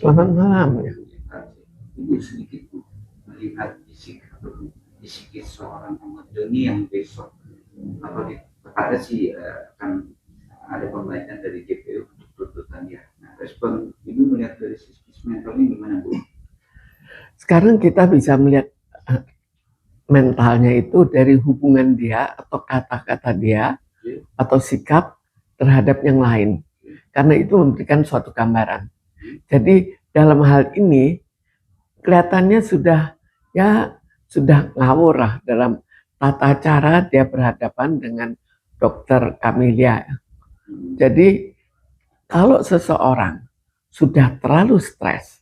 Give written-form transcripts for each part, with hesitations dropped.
Selamat malam ya. Ibu sedikit Bu, melihat isi seorang Ahmad Doni yang besok ada sih akan ada pembacaan dari JPU untuk tuntutan ya. Nah, respon Ibu melihat dari sisi mentalnya gimana Bu? Sekarang kita bisa melihat mentalnya itu dari hubungan dia atau kata-kata dia atau sikap terhadap yang lain. Karena itu memberikan suatu gambaran. Jadi dalam hal ini kelihatannya sudah ngawur lah dalam tata cara dia berhadapan dengan dokter Camelia. Jadi kalau seseorang sudah terlalu stres,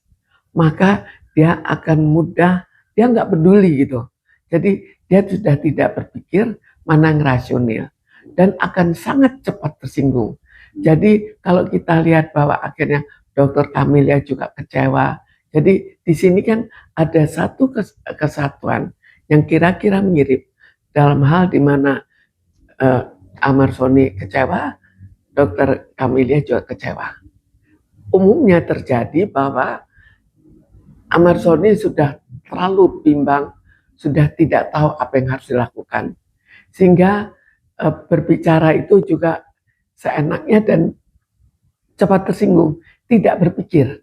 maka dia akan mudah, dia nggak peduli gitu. Jadi dia sudah tidak berpikir mana yang rasional dan akan sangat cepat tersinggung. Jadi kalau kita lihat bahwa akhirnya dokter Camelia juga kecewa. Jadi di sini kan ada satu kesatuan yang kira-kira mirip dalam hal di mana Amarsoni kecewa, dokter Camelia juga kecewa. Umumnya terjadi bahwa Amarsoni sudah terlalu bimbang, sudah tidak tahu apa yang harus dilakukan. Sehingga berbicara itu juga seenaknya dan cepat tersinggung, tidak berpikir.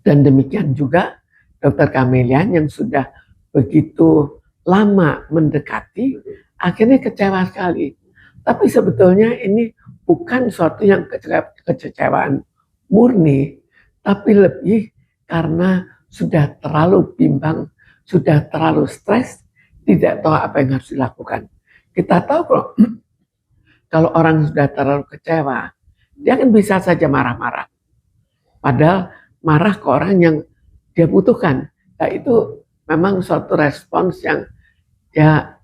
Dan demikian juga dokter Kamelian yang sudah begitu lama mendekati, akhirnya kecewa sekali. Tapi sebetulnya ini bukan suatu yang kekecewaan murni, tapi lebih karena sudah terlalu bimbang, sudah terlalu stres, tidak tahu apa yang harus dilakukan. Kita tahu kalau orang sudah terlalu kecewa, dia kan bisa saja marah-marah. Padahal marah ke orang yang dia butuhkan. Nah, itu memang suatu respons yang ya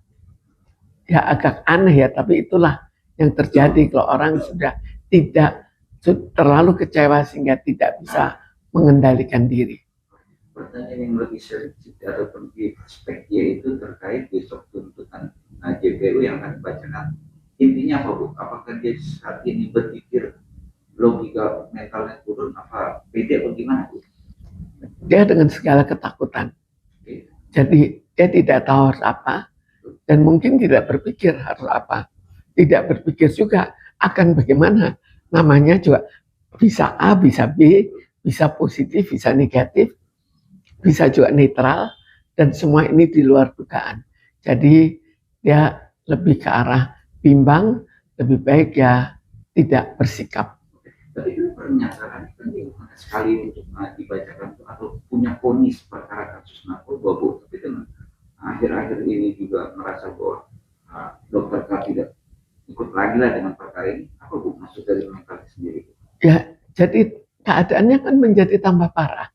ya agak aneh ya, tapi itulah yang terjadi kalau orang sudah tidak terlalu kecewa sehingga tidak bisa mengendalikan diri. Pertanyaan yang lebih sedikit atau lebih perspektif itu terkait besok tuntutan JPU yang akan dibacakan. Intinya apa Bu? Apakah dia saat ini berpikir logika mentalnya turun apa beda atau gimana Bu? Dia dengan segala ketakutan. Jadi dia tidak tahu harus apa dan mungkin tidak berpikir harus apa. Tidak berpikir juga akan bagaimana. Namanya juga bisa A, bisa B, bisa positif, bisa negatif, bisa juga netral, dan semua ini di luar dugaan. Jadi dia lebih ke arah bimbang, lebih baik ya tidak bersikap. Tapi itu pernyataan penting sekali untuk dibacakan atau punya ponis perkara kasus narkoba Bu. Tapi kan akhir-akhir ini juga merasa bahwa dokter K tidak ikut lagi lah dengan perkara ini. Apa Bu maksud dari mereka sendiri? Ya, jadi keadaannya kan menjadi tambah parah.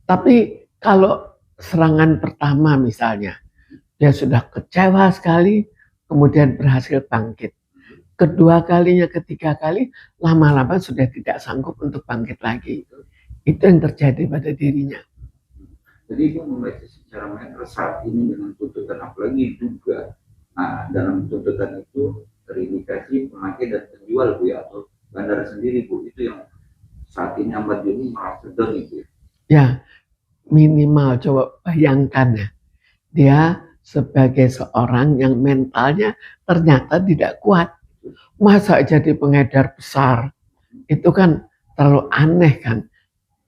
Tapi kalau serangan pertama misalnya, dia sudah kecewa sekali, kemudian berhasil bangkit. Kedua kalinya, ketiga kali, lama-lama sudah tidak sanggup untuk bangkit lagi. Itu yang terjadi pada dirinya. Jadi itu membaca secara mental saat ini dengan tuntutan apalagi juga dalam tuntutan itu terindikasi pemakai dan penjual Bu ya atau bandara sendiri Bu itu yang saat ini Ahmad Joni merasa down itu. Ya, minimal coba bayangkan ya, dia sebagai seorang yang mentalnya ternyata tidak kuat. Masa jadi pengedar besar, itu kan terlalu aneh kan.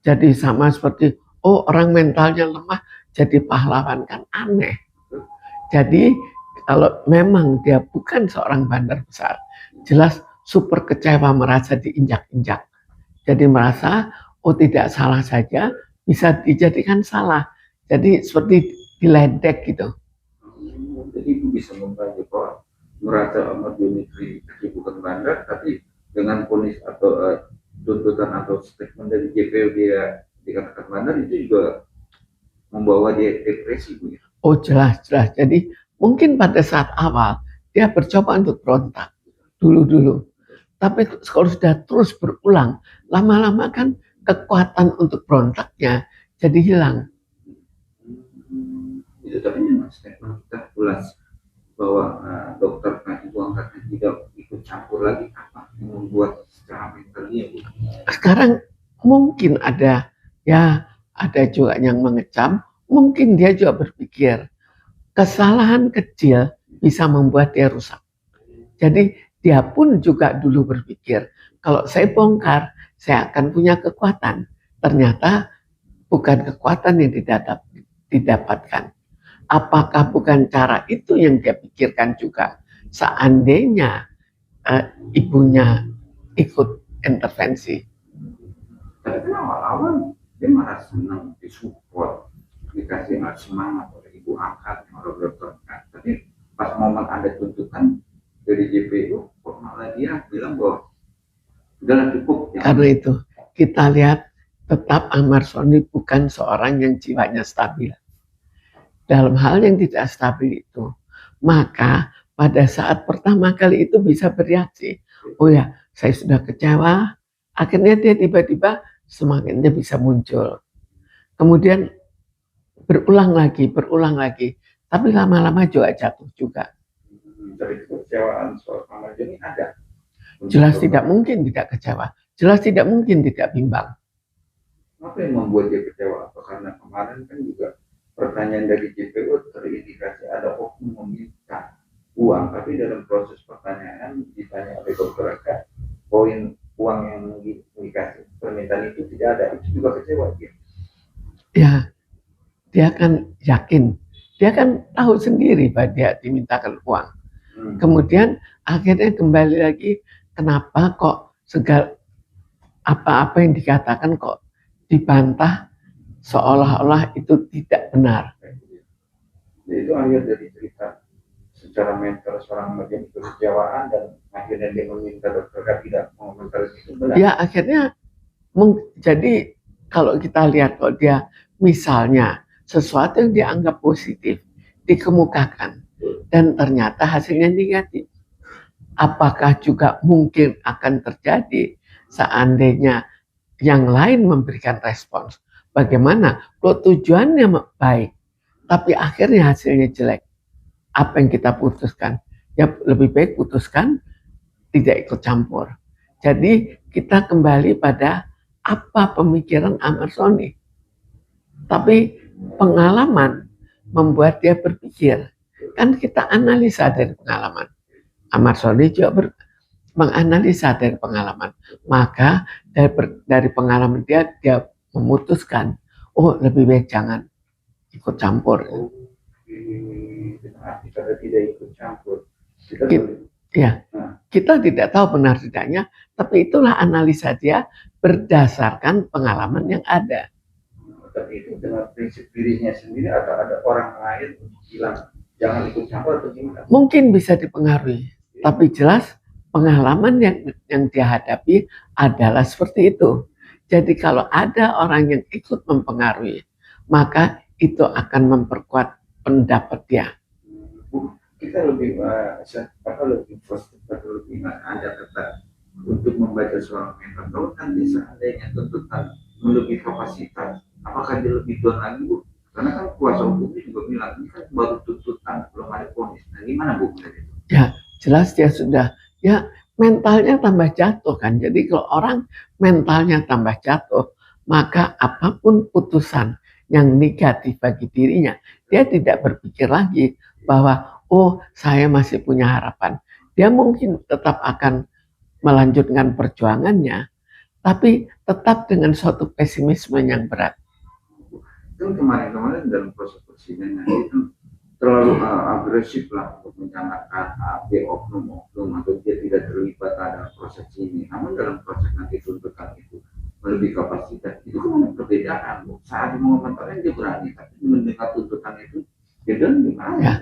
Jadi sama seperti, oh orang mentalnya lemah jadi pahlawan kan aneh. Jadi kalau memang dia bukan seorang bandar besar, jelas super kecewa merasa diinjak-injak. Jadi merasa, oh tidak salah saja, bisa dijadikan salah. Jadi seperti diledek gitu. Jadi itu bisa membantu bahwa merasa Ahmad Joni bukan bandar tapi dengan ponis atau tuntutan atau statement dari JPU dia dikatakan bandar itu juga membawa dia depresi Bu ya. Oh jelas-jelas. Jadi mungkin pada saat awal dia bercoba untuk berontak dulu-dulu. Tapi kalau sudah terus berulang, lama-lama kan kekuatan untuk berontaknya jadi hilang. Itu tapi memang statement kita jelas bahwa dokter ibu angkatnya tidak ikut campur lagi apa yang membuat secara mental dia Bu. Sekarang mungkin ada juga yang mengecam, mungkin dia juga berpikir kesalahan kecil bisa membuat dia rusak. Jadi dia pun juga dulu berpikir, kalau saya bongkar, saya akan punya kekuatan. Ternyata bukan kekuatan yang didapatkan. Apakah bukan cara itu yang dia pikirkan juga? Seandainya ibunya ikut intervensi. Tapi kan awal-awal dia malah senang disupport, dikasih semangat oleh ibu angkat, oleh dokter. Tapi pas momen ada tuntutan dari JPU, kok malah dia bilang bahwa udahlah cukup. Karena itu kita lihat tetap Ahmad Soni bukan seorang yang jiwanya stabil. Dalam hal yang tidak stabil itu, maka pada saat pertama kali itu bisa bereaksi. Oh ya, saya sudah kecewa. Akhirnya dia tiba-tiba semangatnya bisa muncul. Kemudian berulang lagi. Tapi lama-lama juga jatuh juga. Dari kekecewaan soal Ahmad Soni ada. Jelas tidak mungkin tidak kecewa. Jelas tidak mungkin tidak bimbang. Apa yang membuat dia kecewa? Karena kemarin kan juga pertanyaan dari JPU terindikasi ada oknum meminta uang, tapi dalam proses pertanyaan ditanya oleh dokter Eka, poin uang yang dikasih permintaan itu tidak ada, itu juga kecewa dia. Ya, dia kan yakin, dia kan tahu sendiri bahwa dia dimintakan uang. Kemudian akhirnya kembali lagi, kenapa kok segala apa-apa yang dikatakan kok dibantah seolah-olah itu tidak benar. Itu akhir dari cerita secara mental seorang bagian kekecewaan dan akhirnya dia meminta dokter tidak mengomentari itu benar. Ya akhirnya jadi kalau kita lihat kalau dia misalnya sesuatu yang dianggap positif dikemukakan dan ternyata hasilnya negatif, apakah juga mungkin akan terjadi seandainya yang lain memberikan respons? Bagaimana kalau tujuannya baik tapi akhirnya hasilnya jelek? Apa yang kita putuskan? Ya lebih baik putuskan tidak ikut campur. Jadi kita kembali pada apa pemikiran Ahmad Soni. Tapi pengalaman membuat dia berpikir. Kan kita analisa dari pengalaman. Ahmad Soni juga menganalisa dari pengalaman. Maka dari pengalaman dia memutuskan, oh lebih baik jangan ikut campur. Kita tidak ikut campur. Kita tidak tahu benar tidaknya, tapi itulah analisa dia berdasarkan pengalaman yang ada. Tapi itu dengan prinsip dirinya sendiri atau ada orang lain bilang jangan ikut campur atau gimana? Mungkin bisa dipengaruhi, tapi jelas pengalaman yang dia hadapi adalah seperti itu. Jadi kalau ada orang yang ikut mempengaruhi, maka itu akan memperkuat pendapat dia. Kita lebih ada kata untuk membaca seorang mentor. Kalau nanti seandainya tuntutan melebihi kapasitas, apakah dia lebih down lagi, Bu? Karena kan kuasa hukumnya juga bilang ini kan baru tuntutan, belum ada vonis. Nah gimana, Bu? Ya jelas dia sudah mentalnya tambah jatuh kan. Jadi kalau orang mentalnya tambah jatuh, maka apapun putusan yang negatif bagi dirinya, dia tidak berpikir lagi bahwa oh saya masih punya harapan. Dia mungkin tetap akan melanjutkan perjuangannya, tapi tetap dengan suatu pesimisme yang berat. Kan kemarin-kemarin dalam proses persidangan itu terlalu agresif lah untuk menyalahkan oknum-oknum atau dia tidak terlibat dalam proses ini. Namun dalam proses nanti tuntutan itu melebihi kapasitas, itu kan ada perbedaan. Saat mengomentari dia berani, tapi mendengar tuntutan itu dia gimana? Ya,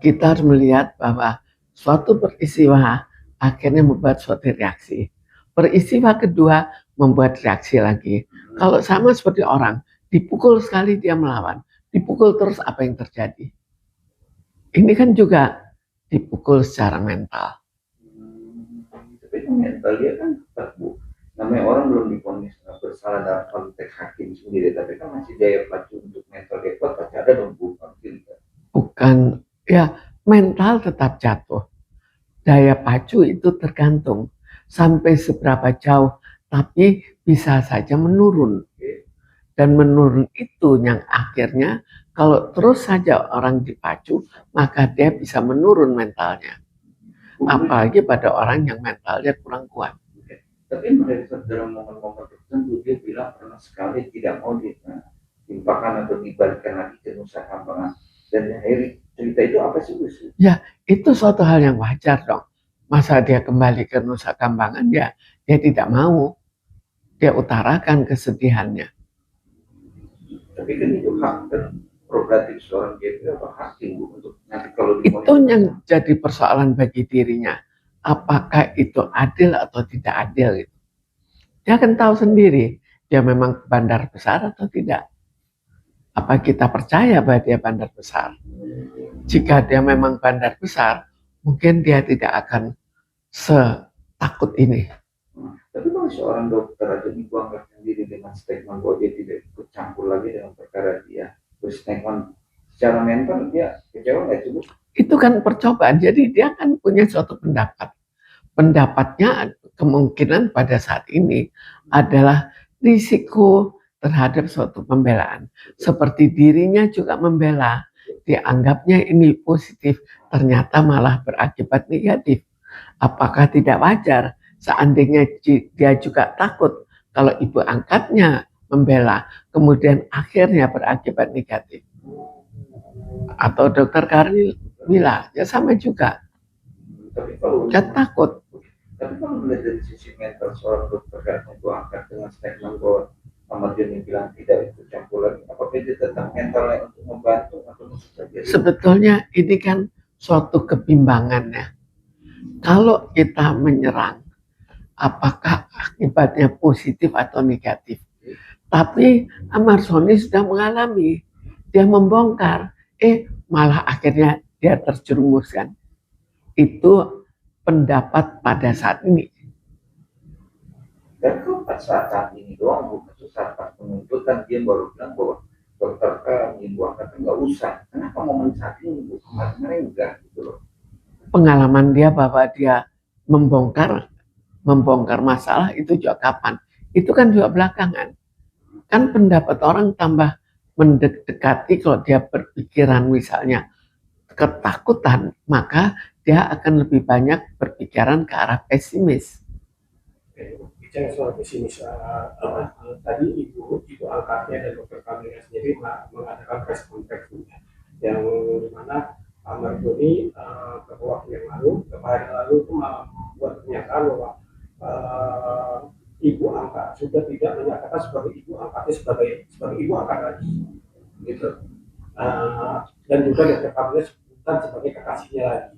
kita harus melihat bahwa suatu peristiwa akhirnya membuat suatu reaksi. Peristiwa kedua membuat reaksi lagi. Kalau sama seperti orang, dipukul sekali dia melawan, dipukul terus apa yang terjadi? Ini kan juga dipukul secara mental. Tapi itu mental dia kan tetap, Bu. Namanya orang belum divonis bersalah dalam konteks hakim sendiri, tapi kan masih daya pacu untuk mental dia kuat, pasti ada dong, Bu. Bukan, ya mental tetap jatuh. Daya pacu itu tergantung sampai seberapa jauh tapi bisa saja menurun. Dan menurun itu yang akhirnya kalau terus saja orang dipacu, maka dia bisa menurun mentalnya. Apalagi pada orang yang mentalnya kurang kuat. Tapi mereka dalam momen-momen tertentu dia bilang pernah sekali tidak mau ditimpakan atau dibalikan lagi ke Nusa Kambangan. Dan akhirnya cerita itu apa sih, Gus? Ya, itu suatu hal yang wajar dong. Masa dia kembali ke Nusa Kambangan, ya dia tidak mau. Dia utarakan kesedihannya. Tapi kan itu hak dan prerogatif seorang dia apa hakim untuk nanti kalau itu yang jadi persoalan bagi dirinya. Apakah itu adil atau tidak adil? Dia akan tahu sendiri. Dia memang bandar besar atau tidak. Apa kita percaya bahwa dia bandar besar? Jika dia memang bandar besar, mungkin dia tidak akan setakut ini. Tapi kalau seorang dokter aja dibuangkan sendiri dengan statement bahwa dia tidak ikut campur lagi dengan perkara dia, berstatement secara mental dia kecewa nggak sih, Bu? Itu kan percobaan, jadi dia kan punya suatu pendapat. Pendapatnya kemungkinan pada saat ini adalah risiko terhadap suatu pembelaan. Seperti dirinya juga membela, dianggapnya ini positif, ternyata malah berakibat negatif. Apakah tidak wajar seandainya dia juga takut kalau ibu angkatnya membela, kemudian akhirnya berakibat negatif? Atau dokter Karmila, ya sama juga. Dia takut. Tapi kalau melihat dari sisi mental seorang dokter kan itu angkat dengan statement bahwa Ahmad Joni bilang tidak ikut campur lagi, apakah itu tentang mentalnya untuk membantu atau saja? Sebetulnya ini kan suatu kebimbangannya. Kalau kita menyerang, apakah akibatnya positif atau negatif? Tapi Ahmad Joni sudah mengalami, dia membongkar, malah akhirnya dia terjerumuskan. Itu pendapat pada saat ini. Dan kalau saat ini doang, bukan saat penuntutan dia baru bilang bahwa dokter ibu angkat nggak usah. Kenapa momen saat ini, Bu? Kemarin enggak gitu loh. Pengalaman dia bahwa dia membongkar masalah itu juga kapan? Itu kan juga belakangan. Kan pendapat orang tambah mendekati kalau dia berpikiran misalnya ketakutan, maka dia akan lebih banyak berpikiran ke arah pesimis. Bicara soal pesimis, tadi ibu angkatnya dan dokter Kamila sendiri mengadakan press conference yang dimana Ahmad Joni beberapa waktu yang lalu, itu membuat pernyataan bahwa ibu angkat sudah tidak menyatakan sebagai ibu angkatnya sebagai ibu angkat lagi, gitu. Dan juga dokter Kamila sebutkan sebagai kekasihnya lagi.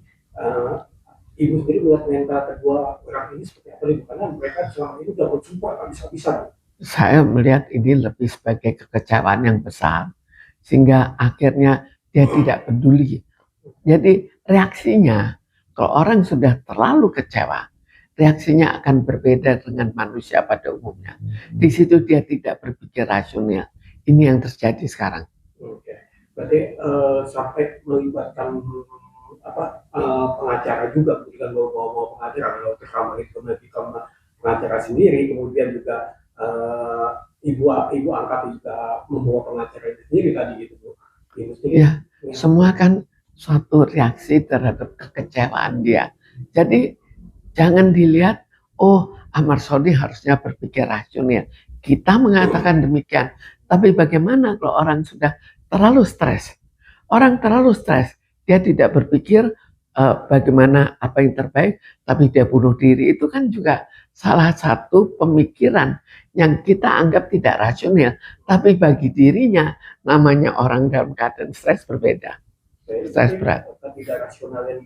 Ibu sendiri melihat mental kedua orang ini seperti apa? Karena mereka selama ini sudah berjumpa habis-habisan. Saya melihat ini lebih sebagai kekecewaan yang besar, sehingga akhirnya dia tidak peduli. Jadi reaksinya, kalau orang sudah terlalu kecewa, reaksinya akan berbeda dengan manusia pada umumnya. Di situ dia tidak berpikir rasional. Ini yang terjadi sekarang. Oke. Berarti sampai melibatkan pengacara juga, bukan mau pengacara, kalau terutama itu pengacara sendiri, kemudian juga ibu angkat juga membawa pengacara itu sendiri tadi gitu, Bu. Ya, semua kan suatu reaksi terhadap kekecewaan dia. Jadi jangan dilihat, Ahmad Joni harusnya berpikir rasional. Kita mengatakan demikian, tapi bagaimana kalau orang sudah terlalu stres? Orang terlalu stres, dia tidak berpikir bagaimana apa yang terbaik, tapi dia bunuh diri. Itu kan juga salah satu pemikiran yang kita anggap tidak rasional, tapi bagi dirinya namanya orang dalam keadaan stres berbeda. Stres berat. Tidak rasional yang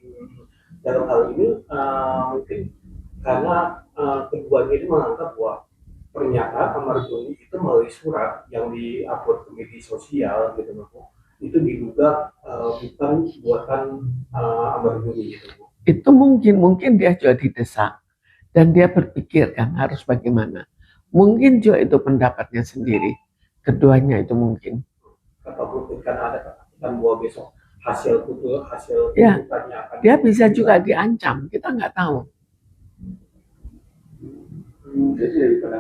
dalam hal ini mungkin karena keduanya ini menganggap bahwa pernyataan Ahmad Joni itu melalui surat yang diupload ke media sosial gitu, itu diduga bukan buatan Ahmad Joni gitu. Itu mungkin dia juga didesak dan dia berpikir kan harus bagaimana. Mungkin juga itu pendapatnya sendiri. Keduanya itu mungkin. Atau mungkin kan ada kan bahwa besok hasil ya, dia bisa juga diancam, kita nggak tahu. Jadi daripada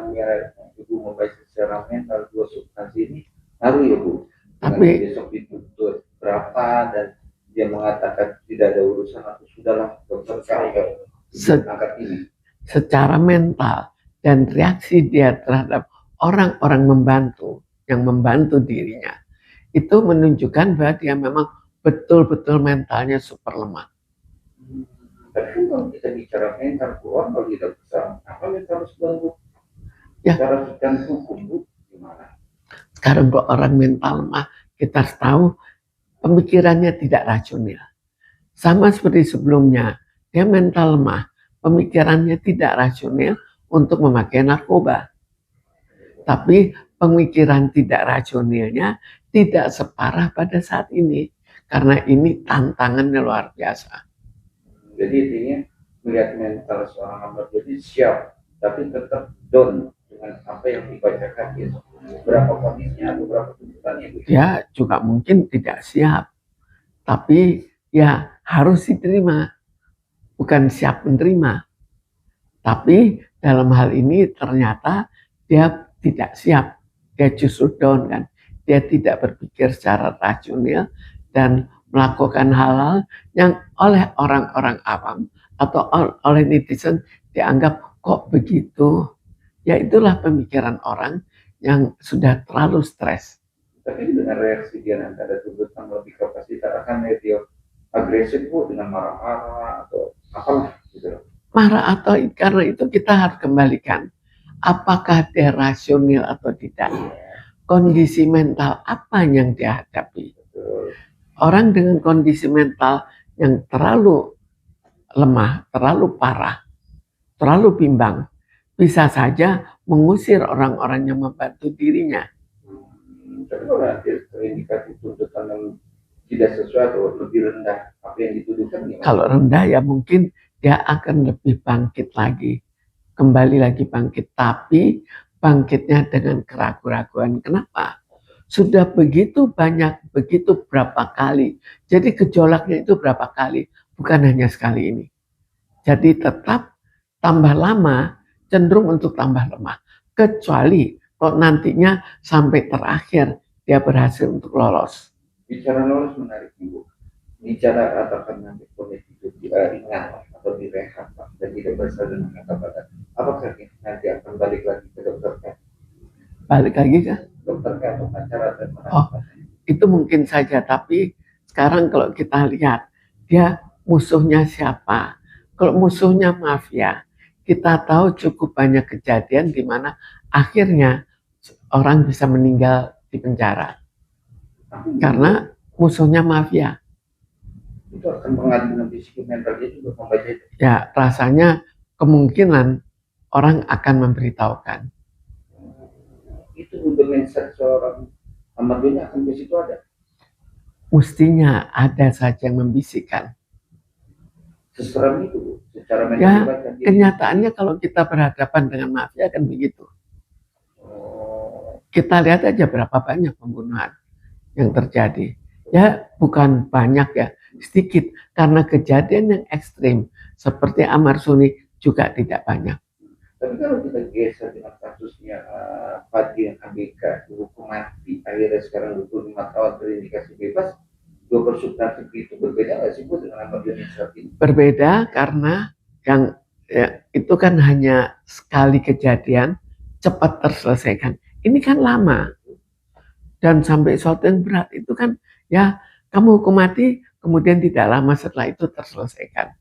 ibu membaca secara mental dua substansi ini ngaruh ya bu. Dengan Tapi besok dituntut berapa dan dia mengatakan tidak ada urusan atau sudahlah dokter saya angkat ini. Secara mental dan reaksi dia terhadap orang-orang yang membantu dirinya, itu menunjukkan bahwa dia memang betul-betul mentalnya super lemah. Tapi kalau kita bicara mental, orang kalau tidak bisa, apa kita harus bantu? Ya. Cara sekian hukum bu, gimana? Sekarang kalau orang mental lemah, kita harus tahu pemikirannya tidak rasional. Sama seperti sebelumnya, dia mental lemah, pemikirannya tidak rasional untuk memakai narkoba. Tapi pemikiran tidak rasionalnya tidak separah pada saat ini. Karena ini tantangannya luar biasa. Jadi intinya melihat mental seorang hamba jadi siap, tapi tetap down dengan apa yang dibacakan itu. Berapa kondisinya atau berapa tuntutannya? Dia juga mungkin tidak siap, tapi ya harus diterima, bukan siap menerima. Tapi dalam hal ini ternyata dia tidak siap, dia justru down kan. Dia tidak berpikir secara rasional dan melakukan hal-hal yang oleh orang-orang awam atau oleh netizen dianggap kok begitu. Ya itulah pemikiran orang yang sudah terlalu stres. Tapi dengan reaksi dia nanti ada tuntutan lebih kapasitas akan dia agresif bu dengan marah-marah atau apalah gitu. Marah atau karena itu kita harus kembalikan apakah dia rasional atau tidak. Kondisi mental apa yang dia hadapi. Orang dengan kondisi mental yang terlalu lemah, terlalu parah, terlalu bimbang, bisa saja mengusir orang-orang yang membantu dirinya. Tapi kalau nanti terindikasi tuntutan yang tidak sesuai atau lebih rendah apa yang dituduhkan gimana? Kalau rendah ya mungkin dia akan lebih bangkit lagi, kembali lagi bangkit, tapi bangkitnya dengan keraguan-keraguan. Kenapa? Sudah begitu banyak, begitu berapa kali. Jadi gejolaknya itu berapa kali, bukan hanya sekali ini. Jadi tetap tambah lama, cenderung untuk tambah lemah. Kecuali kalau nantinya sampai terakhir dia berhasil untuk lolos. Bicara lolos menarik ibu. Bicara apakah nanti kondisi itu ringan atau direhab dan tidak berasal dengan kata-kata. Apakah nanti akan balik lagi ke dokter kan? Balik lagi kan? Dokter kan atau pacara dan itu mungkin saja, tapi sekarang kalau kita lihat dia musuhnya siapa? Kalau musuhnya mafia, kita tahu cukup banyak kejadian di mana akhirnya orang bisa meninggal di penjara karena musuhnya mafia. Itu akan mengaruhi dengan fisik mental dia juga membaca itu. Ya rasanya kemungkinan orang akan memberitahukan. Itu untuk mindset seorang Ahmadiyahnya akan ke situ ada. Mestinya ada saja yang membisikkan. Seseram itu secara mental. Ya kenyataannya kalau kita berhadapan dengan mafia kan begitu. Kita lihat aja berapa banyak pembunuhan yang terjadi. Ya bukan banyak ya, sedikit. Karena kejadian yang ekstrim seperti Amar Suni juga tidak banyak. Tapi kalau kita geser dengan kasusnya Fadli yang ABK dihukum mati, akhirnya sekarang 25 tahun terindikasi bebas, dua persubstansi itu berbeda nggak sih Bu dengan Ahmadiyah saat ini? Berbeda karena yang ya, itu kan hanya sekali kejadian cepat terselesaikan. Ini kan lama dan sampai sesuatu yang berat itu kan ya kamu hukum mati kemudian tidak lama setelah itu terselesaikan.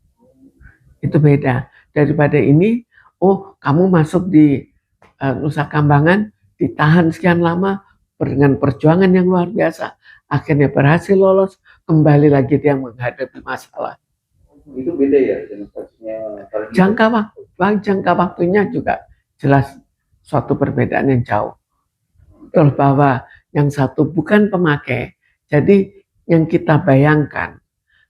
Itu beda daripada ini. Oh, kamu masuk di Nusa Kambangan, ditahan sekian lama dengan perjuangan yang luar biasa, akhirnya berhasil lolos, kembali lagi dia menghadapi masalah. Itu beda ya dengan kasusnya. Jangka waktunya juga jelas suatu perbedaan yang jauh. Betul bahwa yang satu bukan pemakai, jadi yang kita bayangkan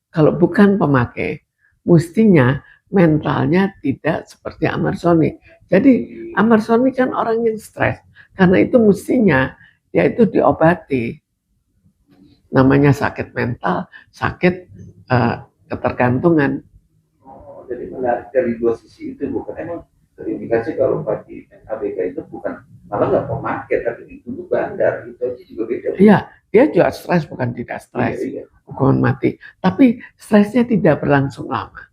kalau bukan pemakai, mestinya mentalnya tidak seperti Amar Soni. Jadi Amar Soni kan orang yang stres. Karena itu mestinya dia itu diobati. Namanya sakit mental, sakit ketergantungan. Jadi menarik dari dua sisi itu bukan emang terindikasi kalau Pak ABK itu bukan malah nggak pemakai tapi dituduh bandar, itu aja juga beda. Iya, dia juga stres bukan tidak stres, Iya. hukuman mati. Tapi stresnya tidak berlangsung lama.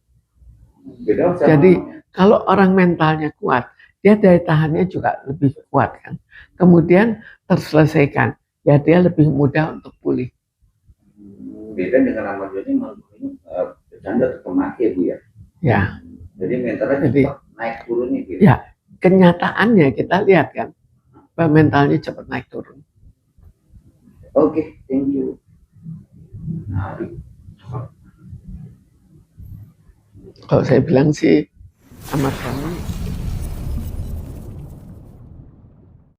Beda sama, Jadi kalau orang mentalnya kuat, dia daya tahannya juga lebih kuat kan. Kemudian terselesaikan, ya dia lebih mudah untuk pulih. beda dengan Ahmad Joni ini bercanda atau pemakai Bu ya. Ya, Jadi mentalnya Jadi- cepat naik turunnya gitu. ya kenyataannya kita lihat kan, bahwa mentalnya cepat naik turun. Oke, thank you. Nah, Kalau saya bilang sih, Ahmad Dhani